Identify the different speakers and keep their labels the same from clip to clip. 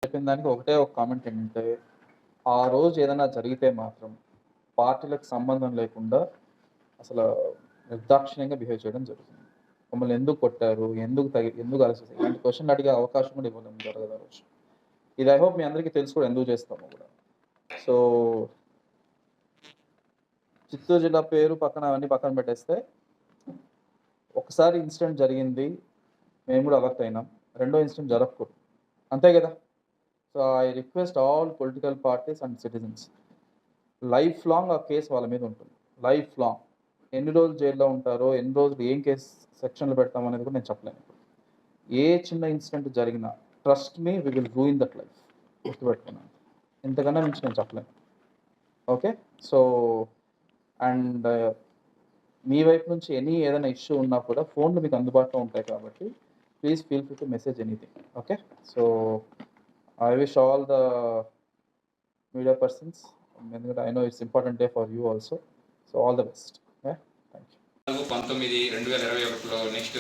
Speaker 1: చెప్పిన దానికి ఒకటే ఒక కామెంట్ ఏంటంటే, ఆ రోజు ఏదైనా జరిగితే మాత్రం పార్టీలకు సంబంధం లేకుండా అసలు నిర్దాక్షిణ్యంగా బిహేవ్ చేయడం జరుగుతుంది. మమ్మల్ని ఎందుకు కొట్టారు? ఎందుకు అరెస్ట్ చేశారు? ఇలాంటి క్వెషన్‌లు అడిగే అవకాశం కూడా ఇవ్వడం జరగదు ఆ రోజు. ఇది ఐ హోప్ మీ అందరికీ తెలుసు కూడా ఎందుకు చేస్తామో కూడా. సో, చిత్తూరు జిల్లా పేరు పక్కన అవన్నీ పక్కన పెట్టేస్తే, ఒకసారి ఇన్సిడెంట్ జరిగింది. మేము కూడా అలర్ట్ అయినాం. రెండో ఇన్సిడెంట్ జరగకూడదు. అంతే కదా! So, I request all political parties and citizens, life long ఆ కేసు వాళ్ళ మీద ఉంటుంది. Life long. ఎన్ని రోజులు జైల్లో ఉంటారో, ఎన్ని రోజులు ఏం కేసు సెక్షన్‌లో పెడతామనేది కూడా నేను చెప్పలేను. ఏ చిన్న ఇన్సిడెంట్ జరిగినా trust me we will ruin that life. గుర్తుపెట్టుకున్నాను. ఇంతకన్నా మించి నేను చెప్పలేను. ఓకే. సో, అండ్ మీ వైపు నుంచి ఏదైనా ఇష్యూ ఉన్నా కూడా ఫోన్లు మీకు అందుబాటులో ఉంటాయి కాబట్టి please feel free to message anything. Okay. So, I wish all the media persons, ఎందుకంటే I know it's important day for you also. So all the best. Thank you.
Speaker 2: 19/2021లో నెక్స్ట్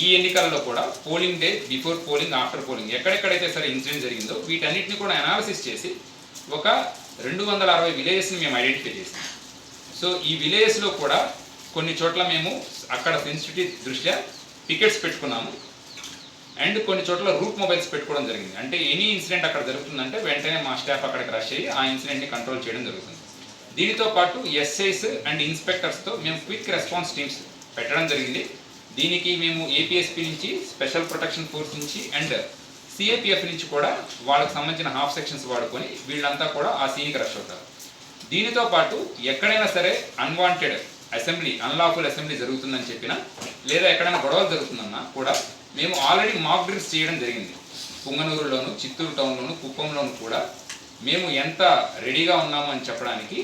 Speaker 2: ఈ ఎన్నికలలో కూడా polling day, before polling, after polling ఎక్కడెక్కడైతే సరే incident జరిగిందో వీటన్నిటిని కూడా అనాలిసిస్ చేసి ఒక 260 విలేజెస్ని మేము ఐడెంటిఫై చేసాం. సో ఈ విలేజెస్లో కూడా కొన్ని చోట్ల మేము అక్కడ సెన్సిటివిటీ దృష్ట్యా టికెట్స్ పెట్టుకున్నాము అండ్ కొన్ని చోట్ల రూట్ మొబైల్స్ పెట్టుకోవడం జరిగింది. అంటే ఎనీ ఇన్సిడెంట్ అక్కడ జరుగుతుందంటే వెంటనే మా స్టాఫ్ అక్కడికి రష్ అయ్యి ఆ ఇన్సిడెంట్ని కంట్రోల్ చేయడం జరుగుతుంది. దీనితో పాటు ఎస్ఐస్ అండ్ ఇన్స్పెక్టర్స్తో మేము క్విక్ రెస్పాన్స్ టీమ్స్ పెట్టడం జరిగింది. దీనికి మేము ఏపీఎస్పీ నుంచి, స్పెషల్ ప్రొటెక్షన్ ఫోర్స్ నుంచి అండ్ సిఏపిఎఫ్ నుంచి కూడా వాళ్ళకి సంబంధించిన హాఫ్ సెక్షన్స్ వాడుకొని వీళ్ళంతా కూడా ఆ సీన్కి రష్ అవుతారు. దీనితో పాటు ఎక్కడైనా సరే అన్వాంటెడ్ అసెంబ్లీ, అన్లాఫుల్ అసెంబ్లీ జరుగుతుందని చెప్పినా లేదా ఎక్కడైనా గొడవలు జరుగుతుందన్నా కూడా మేము ఆల్రెడీ మాక్ డ్రిల్స్ చేయడం జరిగింది. పుంగనూరులోను, చిత్తూరు టౌన్లోను, కుప్పంలోను కూడా మేము ఎంత రెడీగా ఉన్నాము అని చెప్పడానికి.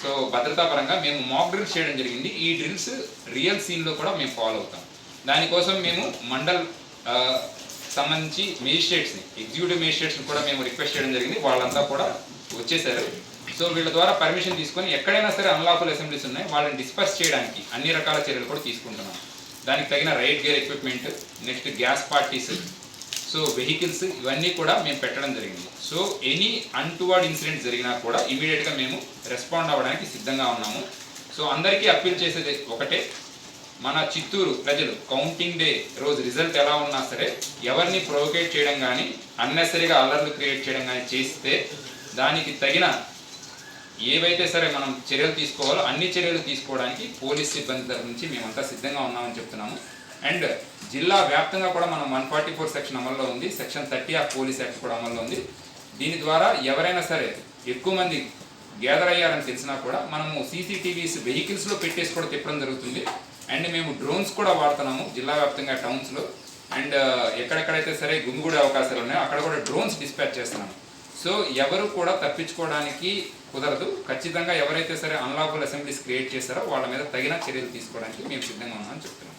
Speaker 2: సో భద్రతా పరంగా మేము మాక్ డ్రిల్స్ చేయడం జరిగింది. ఈ డ్రిల్స్ రియల్ సీన్లో కూడా మేము ఫాలో అవుతాం. దానికోసం మేము మండల్ సంబంధించి మేజిస్ట్రేట్స్ని, ఎగ్జిక్యూటివ్ మేజిస్ట్రేట్స్ని కూడా మేము రిక్వెస్ట్ చేయడం జరిగింది. వాళ్ళంతా కూడా వచ్చేసారు. సో వీళ్ళ ద్వారా పర్మిషన్ తీసుకొని ఎక్కడైనా సరే అన్లాఫుల్ అసెంబ్లీస్ ఉన్నాయి వాళ్ళని డిస్పర్స్ చేయడానికి అన్ని రకాల చర్యలు కూడా తీసుకుంటున్నాం. దానికి తగిన right gear equipment, next gas parties, so vehicles ఇవన్నీ కూడా మేము పెట్టడం జరిగింది. సో ఎనీ అన్టువర్డ్ ఇన్సిడెంట్ జరిగినా కూడా ఇమీడియట్గా మేము రెస్పాండ్ అవ్వడానికి సిద్ధంగా ఉన్నాము. సో అందరికీ అప్పీల్ చేసేది ఒకటే, మన చిత్తూరు ప్రజలు కౌంటింగ్ డే రోజు రిజల్ట్ ఎలా ఉన్నా సరే ఎవరిని ప్రొవోకేట్ చేయడం కానీ, అన్నెసరీగా అల్లర్లు క్రియేట్ చేయడం కానీ చేస్తే దానికి తగిన ఏవైతే సరే మనం చర్యలు తీసుకోవాలో అన్ని చర్యలు తీసుకోవడానికి పోలీస్ సిబ్బంది తరఫు నుంచి మేమంతా సిద్ధంగా ఉన్నామని చెప్తున్నాము. అండ్ జిల్లా వ్యాప్తంగా కూడా మనం 144 సెక్షన్ అమల్లో ఉంది, సెక్షన్ 30 ఆఫ్ పోలీస్ యాక్ట్ కూడా అమల్లో ఉంది. దీని ద్వారా ఎవరైనా సరే ఎక్కువ మంది గ్యాదర్ అయ్యారని తెలిసినా కూడా మనము సీసీటీవీస్ వెహికల్స్లో పెట్టేసి కూడా తిప్పడం జరుగుతుంది. అండ్ మేము డ్రోన్స్ కూడా వాడుతున్నాము జిల్లా వ్యాప్తంగా టౌన్స్లో. అండ్ ఎక్కడెక్కడైతే సరే గుమిగూడే అవకాశాలు ఉన్నాయో అక్కడ కూడా డ్రోన్స్ డిస్పాచ్ చేస్తున్నాము. సో ఎవరు కూడా తప్పించుకోవడానికి కుదరదు. ఖచ్చితంగా ఎవరైతే సరే అన్లాఫుల్ అసెంబ్లీస్ క్రియేట్ చేశారో వాళ్ళ మీద తగిన చర్యలు తీసుకోవడానికి మేము సిద్ధంగా ఉన్నామని చెప్తున్నాం.